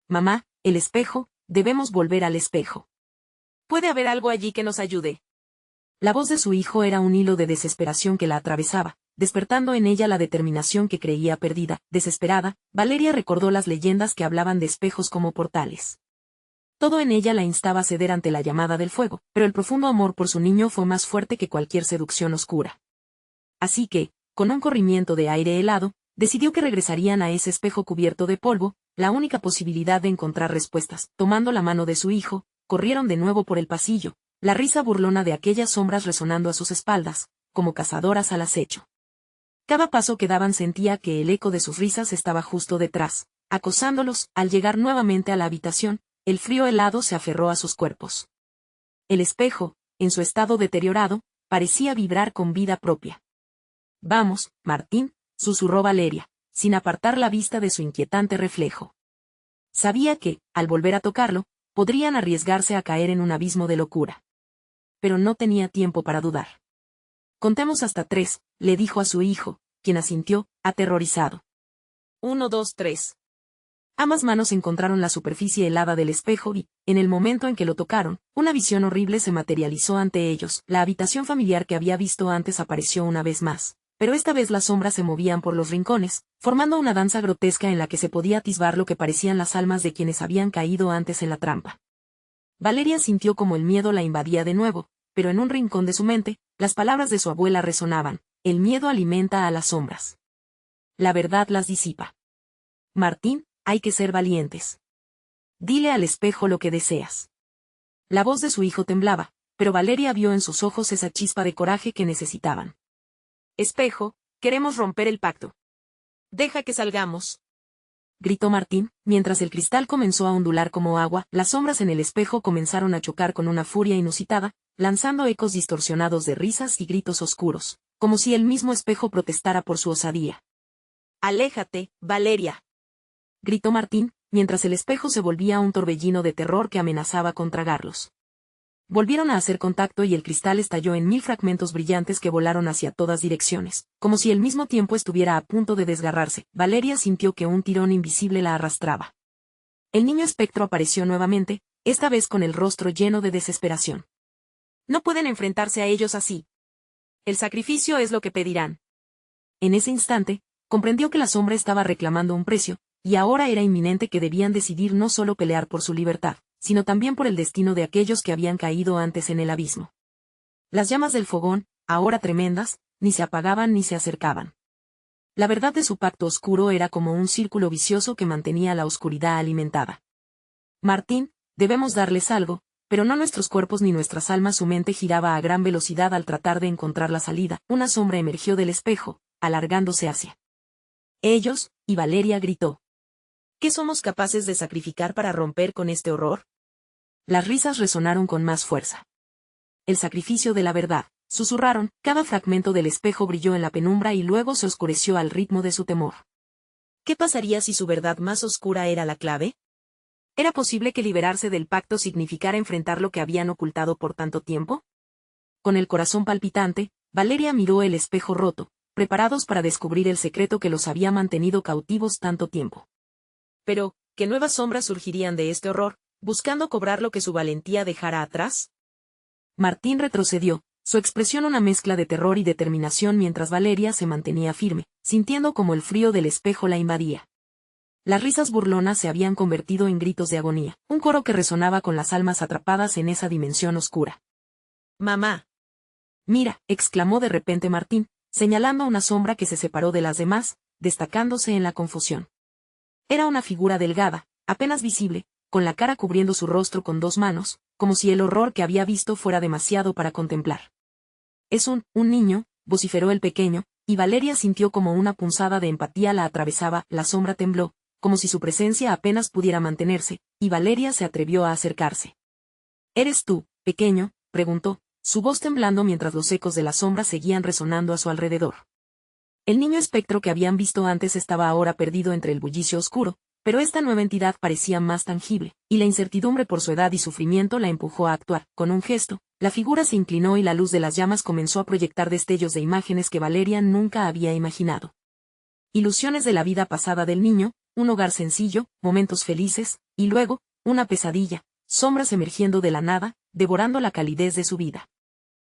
«Mamá, el espejo, debemos volver al espejo. Puede haber algo allí que nos ayude». La voz de su hijo era un hilo de desesperación que la atravesaba, despertando en ella la determinación que creía perdida. Desesperada, Valeria recordó las leyendas que hablaban de espejos como portales. Todo en ella la instaba a ceder ante la llamada del fuego, pero el profundo amor por su niño fue más fuerte que cualquier seducción oscura. Así que, con un corrimiento de aire helado, decidió que regresarían a ese espejo cubierto de polvo, la única posibilidad de encontrar respuestas. Tomando la mano de su hijo, corrieron de nuevo por el pasillo, la risa burlona de aquellas sombras resonando a sus espaldas, como cazadoras al acecho. Cada paso que daban sentía que el eco de sus risas estaba justo detrás, acosándolos. Al llegar nuevamente a la habitación, el frío helado se aferró a sus cuerpos. El espejo, en su estado deteriorado, parecía vibrar con vida propia. «Vamos, Martín», susurró Valeria, sin apartar la vista de su inquietante reflejo. Sabía que, al volver a tocarlo, podrían arriesgarse a caer en un abismo de locura. Pero no tenía tiempo para dudar. «Contemos hasta 3», le dijo a su hijo, quien asintió, aterrorizado. «1, 2, 3». Ambas manos encontraron la superficie helada del espejo y, en el momento en que lo tocaron, una visión horrible se materializó ante ellos. La habitación familiar que había visto antes apareció una vez más, pero esta vez las sombras se movían por los rincones, formando una danza grotesca en la que se podía atisbar lo que parecían las almas de quienes habían caído antes en la trampa. Valeria sintió como el miedo la invadía de nuevo, pero en un rincón de su mente, las palabras de su abuela resonaban: «El miedo alimenta a las sombras. La verdad las disipa. Martín, hay que ser valientes. Dile al espejo lo que deseas». La voz de su hijo temblaba, pero Valeria vio en sus ojos esa chispa de coraje que necesitaban. «Espejo, queremos romper el pacto. Deja que salgamos», gritó Martín, mientras el cristal comenzó a ondular como agua. Las sombras en el espejo comenzaron a chocar con una furia inusitada, lanzando ecos distorsionados de risas y gritos oscuros, como si el mismo espejo protestara por su osadía. «Aléjate, Valeria», gritó Martín, mientras el espejo se volvía un torbellino de terror que amenazaba con tragarlos. Volvieron a hacer contacto y el cristal estalló en 1000 fragmentos brillantes que volaron hacia todas direcciones, como si al mismo tiempo estuviera a punto de desgarrarse. Valeria sintió que un tirón invisible la arrastraba. El niño espectro apareció nuevamente, esta vez con el rostro lleno de desesperación. «No pueden enfrentarse a ellos así. El sacrificio es lo que pedirán». En ese instante, comprendió que la sombra estaba reclamando un precio, y ahora era inminente que debían decidir no solo pelear por su libertad, sino también por el destino de aquellos que habían caído antes en el abismo. Las llamas del fogón, ahora tremendas, ni se apagaban ni se acercaban. La verdad de su pacto oscuro era como un círculo vicioso que mantenía la oscuridad alimentada. «Martín, debemos darles algo, pero no nuestros cuerpos ni nuestras almas». Su mente giraba a gran velocidad al tratar de encontrar la salida. Una sombra emergió del espejo, alargándose hacia ellos, y Valeria gritó: «¿Qué somos capaces de sacrificar para romper con este horror?». Las risas resonaron con más fuerza. «El sacrificio de la verdad», susurraron. Cada fragmento del espejo brilló en la penumbra y luego se oscureció al ritmo de su temor. ¿Qué pasaría si su verdad más oscura era la clave? ¿Era posible que liberarse del pacto significara enfrentar lo que habían ocultado por tanto tiempo? Con el corazón palpitante, Valeria miró el espejo roto, preparados para descubrir el secreto que los había mantenido cautivos tanto tiempo. Pero, ¿qué nuevas sombras surgirían de este horror, buscando cobrar lo que su valentía dejara atrás? Martín retrocedió, su expresión una mezcla de terror y determinación mientras Valeria se mantenía firme, sintiendo como el frío del espejo la invadía. Las risas burlonas se habían convertido en gritos de agonía, un coro que resonaba con las almas atrapadas en esa dimensión oscura. «Mamá». «Mira», exclamó de repente Martín, señalando una sombra que se separó de las demás, destacándose en la confusión. Era una figura delgada, apenas visible, con la cara cubriendo su rostro con 2 manos, como si el horror que había visto fuera demasiado para contemplar. «Es un niño», vociferó el pequeño, y Valeria sintió como una punzada de empatía la atravesaba. La sombra tembló, como si su presencia apenas pudiera mantenerse, y Valeria se atrevió a acercarse. «¿Eres tú, pequeño?», preguntó, su voz temblando mientras los ecos de la sombra seguían resonando a su alrededor. El niño espectro que habían visto antes estaba ahora perdido entre el bullicio oscuro, pero esta nueva entidad parecía más tangible, y la incertidumbre por su edad y sufrimiento la empujó a actuar. Con un gesto, la figura se inclinó y la luz de las llamas comenzó a proyectar destellos de imágenes que Valeria nunca había imaginado. Ilusiones de la vida pasada del niño, un hogar sencillo, momentos felices, y luego, una pesadilla, sombras emergiendo de la nada, devorando la calidez de su vida.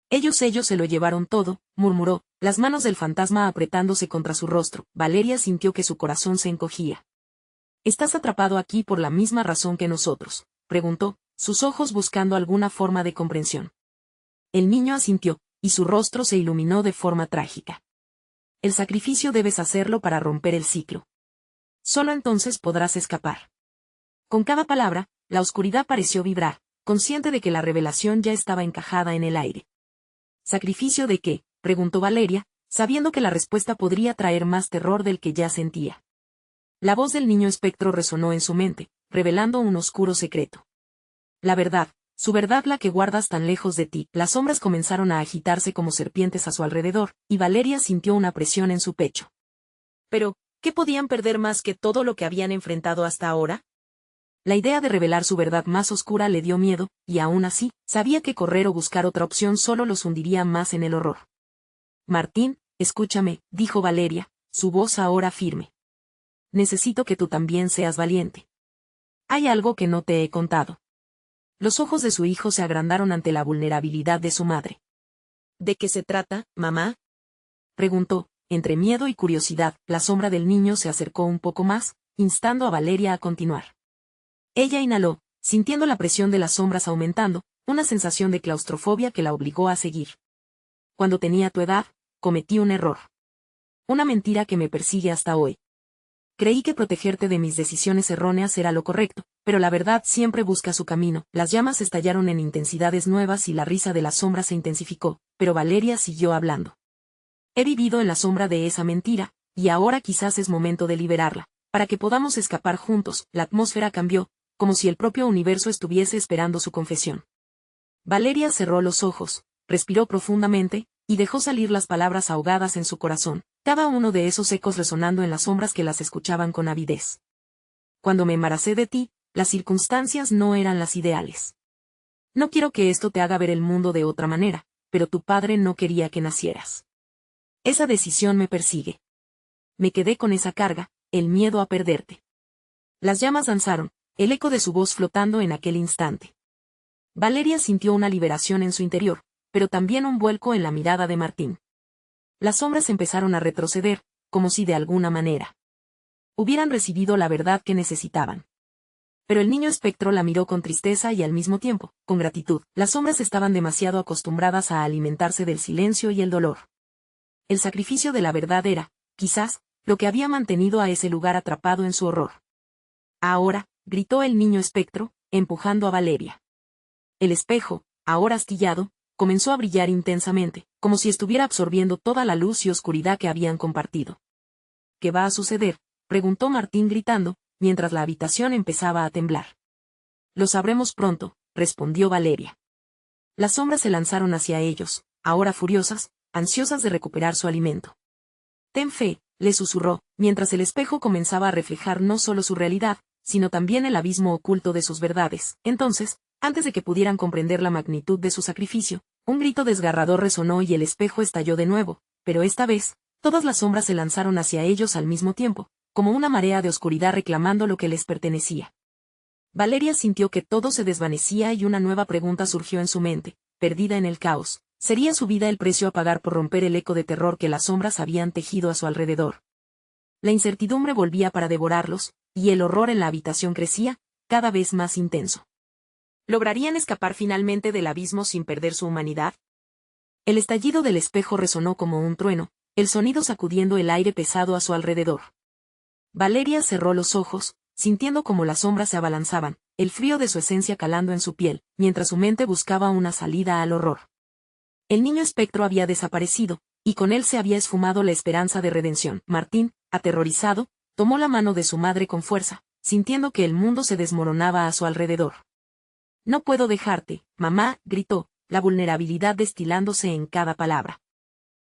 Ellos se lo llevaron todo», murmuró, las manos del fantasma apretándose contra su rostro. Valeria sintió que su corazón se encogía. «¿Estás atrapado aquí por la misma razón que nosotros?», preguntó, sus ojos buscando alguna forma de comprensión. El niño asintió, y su rostro se iluminó de forma trágica. «El sacrificio debes hacerlo para romper el ciclo. Solo entonces podrás escapar». Con cada palabra, la oscuridad pareció vibrar, consciente de que la revelación ya estaba encajada en el aire. «¿Sacrificio de qué?», preguntó Valeria, sabiendo que la respuesta podría traer más terror del que ya sentía. La voz del niño espectro resonó en su mente, revelando un oscuro secreto. «La verdad, su verdad la que guardas tan lejos de ti». Las sombras comenzaron a agitarse como serpientes a su alrededor, y Valeria sintió una presión en su pecho. Pero, ¿qué podían perder más que todo lo que habían enfrentado hasta ahora? La idea de revelar su verdad más oscura le dio miedo, y aún así, sabía que correr o buscar otra opción solo los hundiría más en el horror. «Martín, escúchame», dijo Valeria, su voz ahora firme. «Necesito que tú también seas valiente. Hay algo que no te he contado». Los ojos de su hijo se agrandaron ante la vulnerabilidad de su madre. «¿De qué se trata, mamá?», preguntó, entre miedo y curiosidad. La sombra del niño se acercó un poco más, instando a Valeria a continuar. Ella inhaló, sintiendo la presión de las sombras aumentando, una sensación de claustrofobia que la obligó a seguir. «Cuando tenía tu edad, cometí un error. Una mentira que me persigue hasta hoy. Creí que protegerte de mis decisiones erróneas era lo correcto, pero la verdad siempre busca su camino». Las llamas estallaron en intensidades nuevas y la risa de las sombras se intensificó, pero Valeria siguió hablando. «He vivido en la sombra de esa mentira, y ahora quizás es momento de liberarla, para que podamos escapar juntos». La atmósfera cambió, como si el propio universo estuviese esperando su confesión. Valeria cerró los ojos, respiró profundamente, y dejó salir las palabras ahogadas en su corazón, cada uno de esos ecos resonando en las sombras que las escuchaban con avidez. Cuando me embaracé de ti, las circunstancias no eran las ideales. No quiero que esto te haga ver el mundo de otra manera, pero tu padre no quería que nacieras. Esa decisión me persigue. Me quedé con esa carga, el miedo a perderte. Las llamas danzaron, el eco de su voz flotando en aquel instante. Valeria sintió una liberación en su interior, pero también un vuelco en la mirada de Martín. Las sombras empezaron a retroceder, como si de alguna manera hubieran recibido la verdad que necesitaban. Pero el niño espectro la miró con tristeza y al mismo tiempo, con gratitud. Las sombras estaban demasiado acostumbradas a alimentarse del silencio y el dolor. El sacrificio de la verdad era, quizás, lo que había mantenido a ese lugar atrapado en su horror. Ahora, gritó el niño espectro, empujando a Valeria. El espejo, ahora astillado, comenzó a brillar intensamente, como si estuviera absorbiendo toda la luz y oscuridad que habían compartido. ¿Qué va a suceder?, preguntó Martín gritando, mientras la habitación empezaba a temblar. Lo sabremos pronto, respondió Valeria. Las sombras se lanzaron hacia ellos, ahora furiosas, ansiosas de recuperar su alimento. Ten fe, le susurró, mientras el espejo comenzaba a reflejar no solo su realidad, sino también el abismo oculto de sus verdades. Entonces, antes de que pudieran comprender la magnitud de su sacrificio, un grito desgarrador resonó y el espejo estalló de nuevo, pero esta vez, todas las sombras se lanzaron hacia ellos al mismo tiempo, como una marea de oscuridad reclamando lo que les pertenecía. Valeria sintió que todo se desvanecía y una nueva pregunta surgió en su mente, perdida en el caos. ¿Sería su vida el precio a pagar por romper el eco de terror que las sombras habían tejido a su alrededor? La incertidumbre volvía para devorarlos, y el horror en la habitación crecía, cada vez más intenso. ¿Lograrían escapar finalmente del abismo sin perder su humanidad? El estallido del espejo resonó como un trueno, el sonido sacudiendo el aire pesado a su alrededor. Valeria cerró los ojos, sintiendo como las sombras se abalanzaban, el frío de su esencia calando en su piel, mientras su mente buscaba una salida al horror. El niño espectro había desaparecido, y con él se había esfumado la esperanza de redención. Martín, aterrorizado, tomó la mano de su madre con fuerza, sintiendo que el mundo se desmoronaba a su alrededor. No puedo dejarte, mamá, gritó, la vulnerabilidad destilándose en cada palabra.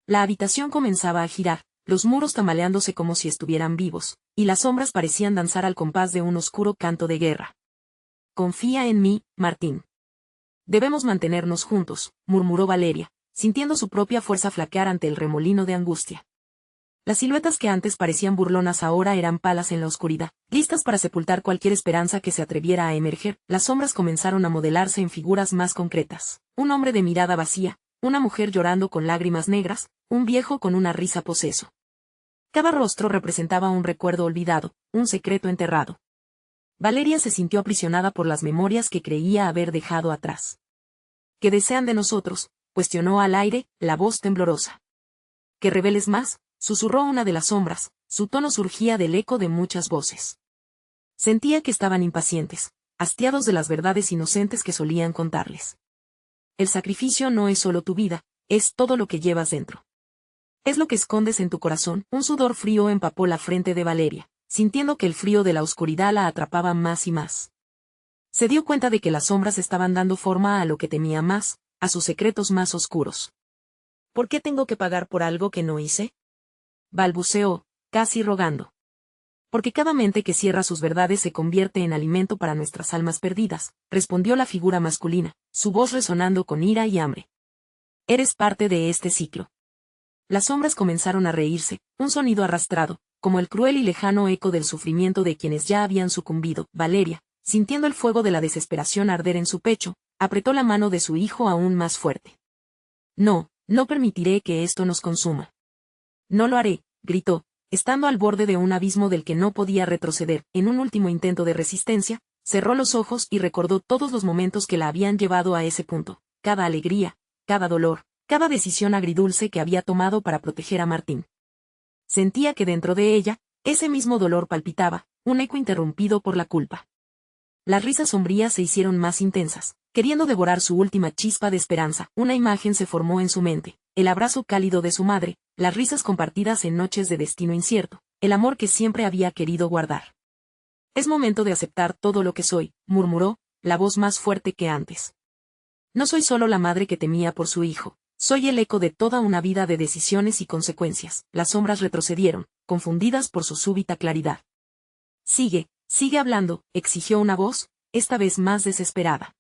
La habitación comenzaba a girar, los muros tambaleándose como si estuvieran vivos, y las sombras parecían danzar al compás de un oscuro canto de guerra. Confía en mí, Martín. Debemos mantenernos juntos, murmuró Valeria, sintiendo su propia fuerza flaquear ante el remolino de angustia. Las siluetas que antes parecían burlonas ahora eran palas en la oscuridad, listas para sepultar cualquier esperanza que se atreviera a emerger. Las sombras comenzaron a modelarse en figuras más concretas. Un hombre de mirada vacía, una mujer llorando con lágrimas negras, un viejo con una risa poseso. Cada rostro representaba un recuerdo olvidado, un secreto enterrado. Valeria se sintió aprisionada por las memorias que creía haber dejado atrás. ¿Qué desean de nosotros?, cuestionó al aire, la voz temblorosa. ¿Que reveles más?, susurró una de las sombras, su tono surgía del eco de muchas voces. Sentía que estaban impacientes, hastiados de las verdades inocentes que solían contarles. El sacrificio no es solo tu vida, es todo lo que llevas dentro. Es lo que escondes en tu corazón. Un sudor frío empapó la frente de Valeria, sintiendo que el frío de la oscuridad la atrapaba más y más. Se dio cuenta de que las sombras estaban dando forma a lo que temía más, a sus secretos más oscuros. ¿Por qué tengo que pagar por algo que no hice?, balbuceó, casi rogando. Porque cada mente que cierra sus verdades se convierte en alimento para nuestras almas perdidas, respondió la figura masculina, su voz resonando con ira y hambre. Eres parte de este ciclo. Las sombras comenzaron a reírse, un sonido arrastrado, como el cruel y lejano eco del sufrimiento de quienes ya habían sucumbido. Valeria, sintiendo el fuego de la desesperación arder en su pecho, apretó la mano de su hijo aún más fuerte. No, no permitiré que esto nos consuma. No lo haré, gritó, estando al borde de un abismo del que no podía retroceder. En un último intento de resistencia, cerró los ojos y recordó todos los momentos que la habían llevado a ese punto, cada alegría, cada dolor, cada decisión agridulce que había tomado para proteger a Martín. Sentía que dentro de ella, ese mismo dolor palpitaba, un eco interrumpido por la culpa. Las risas sombrías se hicieron más intensas, queriendo devorar su última chispa de esperanza. Una imagen se formó en su mente, el abrazo cálido de su madre, las risas compartidas en noches de destino incierto, el amor que siempre había querido guardar. Es momento de aceptar todo lo que soy, murmuró, la voz más fuerte que antes. No soy solo la madre que temía por su hijo, soy el eco de toda una vida de decisiones y consecuencias. Las sombras retrocedieron, confundidas por su súbita claridad. Sigue hablando, exigió una voz, esta vez más desesperada.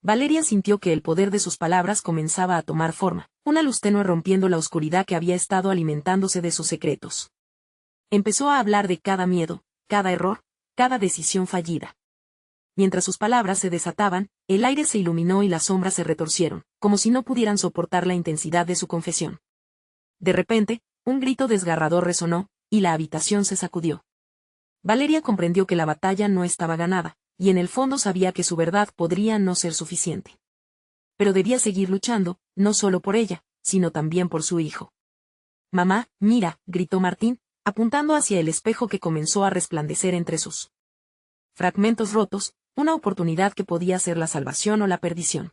Valeria sintió que el poder de sus palabras comenzaba a tomar forma, una luz tenue rompiendo la oscuridad que había estado alimentándose de sus secretos. Empezó a hablar de cada miedo, cada error, cada decisión fallida. Mientras sus palabras se desataban, el aire se iluminó y las sombras se retorcieron, como si no pudieran soportar la intensidad de su confesión. De repente, un grito desgarrador resonó, y la habitación se sacudió. Valeria comprendió que la batalla no estaba ganada, y en el fondo sabía que su verdad podría no ser suficiente. Pero debía seguir luchando, no solo por ella, sino también por su hijo. «Mamá, mira», gritó Martín, apuntando hacia el espejo que comenzó a resplandecer entre sus fragmentos rotos, una oportunidad que podía ser la salvación o la perdición.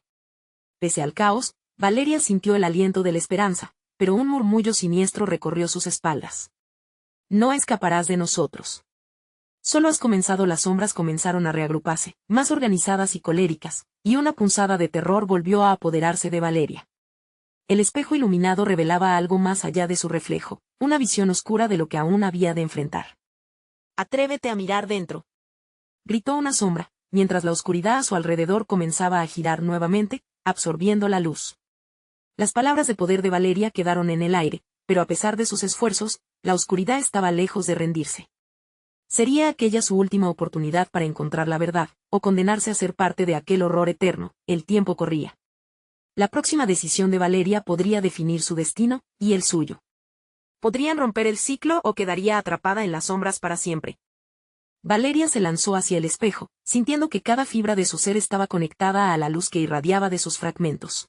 Pese al caos, Valeria sintió el aliento de la esperanza, pero un murmullo siniestro recorrió sus espaldas. «No escaparás de nosotros. Solo has comenzado». Las sombras comenzaron a reagruparse, más organizadas y coléricas, y una punzada de terror volvió a apoderarse de Valeria. El espejo iluminado revelaba algo más allá de su reflejo, una visión oscura de lo que aún había de enfrentar. «Atrévete a mirar dentro», gritó una sombra, mientras la oscuridad a su alrededor comenzaba a girar nuevamente, absorbiendo la luz. Las palabras de poder de Valeria quedaron en el aire, pero a pesar de sus esfuerzos, la oscuridad estaba lejos de rendirse. Sería aquella su última oportunidad para encontrar la verdad, o condenarse a ser parte de aquel horror eterno. El tiempo corría. La próxima decisión de Valeria podría definir su destino, y el suyo. Podrían romper el ciclo o quedaría atrapada en las sombras para siempre. Valeria se lanzó hacia el espejo, sintiendo que cada fibra de su ser estaba conectada a la luz que irradiaba de sus fragmentos.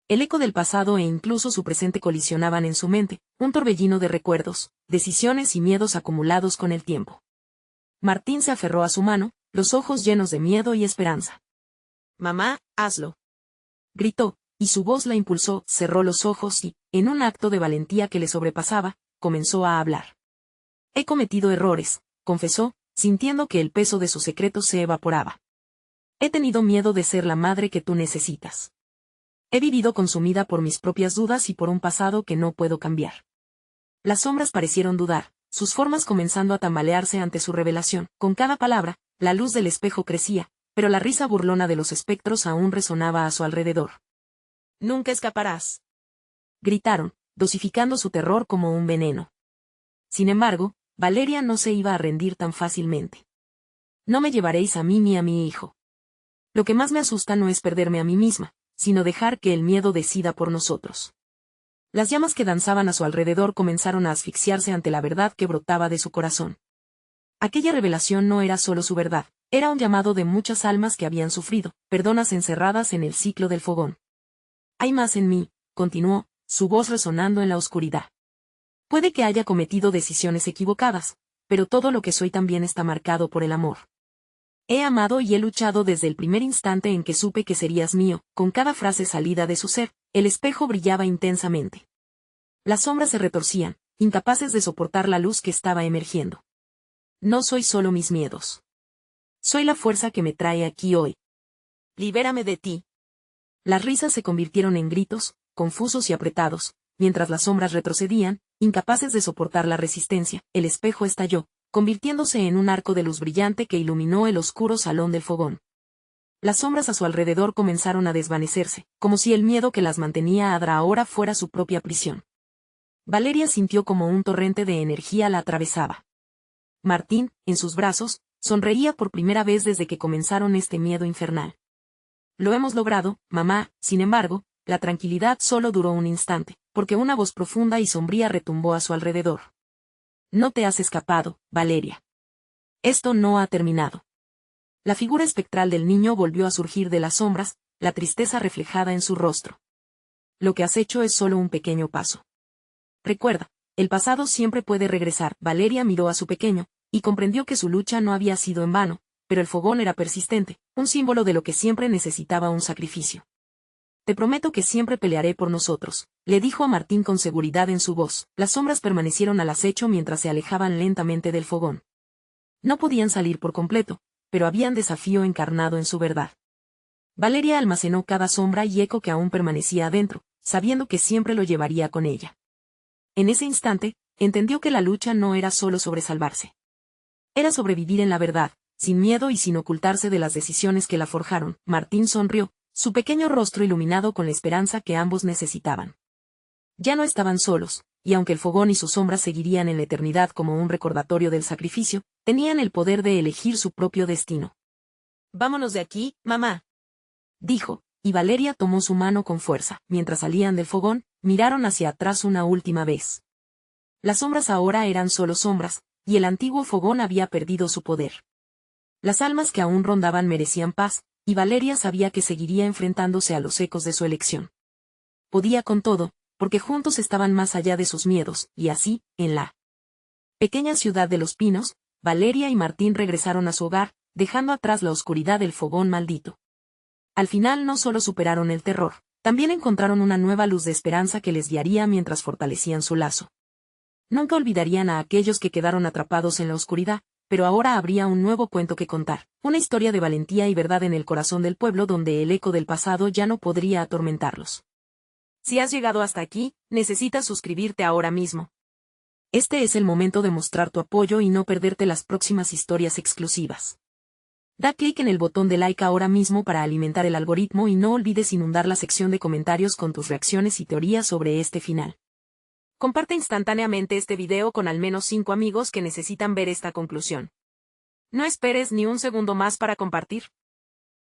El eco del pasado e incluso su presente colisionaban en su mente, un torbellino de recuerdos, decisiones y miedos acumulados con el tiempo. Martín se aferró a su mano, los ojos llenos de miedo y esperanza. «Mamá, hazlo», gritó, y su voz la impulsó. Cerró los ojos y, en un acto de valentía que le sobrepasaba, comenzó a hablar. «He cometido errores», confesó, sintiendo que el peso de sus secretos se evaporaba. «He tenido miedo de ser la madre que tú necesitas. He vivido consumida por mis propias dudas y por un pasado que no puedo cambiar». Las sombras parecieron dudar, sus formas comenzando a tambalearse ante su revelación. Con cada palabra, la luz del espejo crecía, pero la risa burlona de los espectros aún resonaba a su alrededor. «Nunca escaparás», gritaron, dosificando su terror como un veneno. Sin embargo, Valeria no se iba a rendir tan fácilmente. «No me llevaréis a mí ni a mi hijo. Lo que más me asusta no es perderme a mí misma, sino dejar que el miedo decida por nosotros». Las llamas que danzaban a su alrededor comenzaron a asfixiarse ante la verdad que brotaba de su corazón. Aquella revelación no era solo su verdad, era un llamado de muchas almas que habían sufrido, personas encerradas en el ciclo del fogón. «Hay más en mí», continuó, su voz resonando en la oscuridad. «Puede que haya cometido decisiones equivocadas, pero todo lo que soy también está marcado por el amor. He amado y he luchado desde el primer instante en que supe que serías mío». Con cada frase salida de su ser, el espejo brillaba intensamente. Las sombras se retorcían, incapaces de soportar la luz que estaba emergiendo. «No soy solo mis miedos. Soy la fuerza que me trae aquí hoy. Libérame de ti». Las risas se convirtieron en gritos, confusos y apretados, mientras las sombras retrocedían, incapaces de soportar la resistencia. El espejo estalló, convirtiéndose en un arco de luz brillante que iluminó el oscuro salón del fogón. Las sombras a su alrededor comenzaron a desvanecerse, como si el miedo que las mantenía ahora fuera su propia prisión. Valeria sintió como un torrente de energía la atravesaba. Martín, en sus brazos, sonreía por primera vez desde que comenzaron este miedo infernal. «Lo hemos logrado, mamá». Sin embargo, la tranquilidad solo duró un instante, porque una voz profunda y sombría retumbó a su alrededor. «No te has escapado, Valeria. Esto no ha terminado». La figura espectral del niño volvió a surgir de las sombras, la tristeza reflejada en su rostro. «Lo que has hecho es solo un pequeño paso. Recuerda, el pasado siempre puede regresar». Valeria miró a su pequeño, y comprendió que su lucha no había sido en vano, pero el fogón era persistente, un símbolo de lo que siempre necesitaba un sacrificio. «Te prometo que siempre pelearé por nosotros», le dijo a Martín con seguridad en su voz. Las sombras permanecieron al acecho mientras se alejaban lentamente del fogón. No podían salir por completo, pero habían desafío encarnado en su verdad. Valeria almacenó cada sombra y eco que aún permanecía adentro, sabiendo que siempre lo llevaría con ella. En ese instante, entendió que la lucha no era solo sobre salvarse. Era sobrevivir en la verdad, sin miedo y sin ocultarse de las decisiones que la forjaron. Martín sonrió, su pequeño rostro iluminado con la esperanza que ambos necesitaban. Ya no estaban solos, y aunque el fogón y sus sombras seguirían en la eternidad como un recordatorio del sacrificio, tenían el poder de elegir su propio destino. «Vámonos de aquí, mamá», dijo, y Valeria tomó su mano con fuerza. Mientras salían del fogón, miraron hacia atrás una última vez. Las sombras ahora eran solo sombras, y el antiguo fogón había perdido su poder. Las almas que aún rondaban merecían paz, y Valeria sabía que seguiría enfrentándose a los ecos de su elección. Podía con todo, porque juntos estaban más allá de sus miedos, y así, en la pequeña ciudad de Los Pinos, Valeria y Martín regresaron a su hogar, dejando atrás la oscuridad del fogón maldito. Al final no solo superaron el terror, también encontraron una nueva luz de esperanza que les guiaría mientras fortalecían su lazo. Nunca olvidarían a aquellos que quedaron atrapados en la oscuridad, pero ahora habría un nuevo cuento que contar, una historia de valentía y verdad en el corazón del pueblo donde el eco del pasado ya no podría atormentarlos. Si has llegado hasta aquí, necesitas suscribirte ahora mismo. Este es el momento de mostrar tu apoyo y no perderte las próximas historias exclusivas. Da clic en el botón de like ahora mismo para alimentar el algoritmo y no olvides inundar la sección de comentarios con tus reacciones y teorías sobre este final. Comparte instantáneamente este video con al menos 5 amigos que necesitan ver esta conclusión. No esperes ni un segundo más para compartir.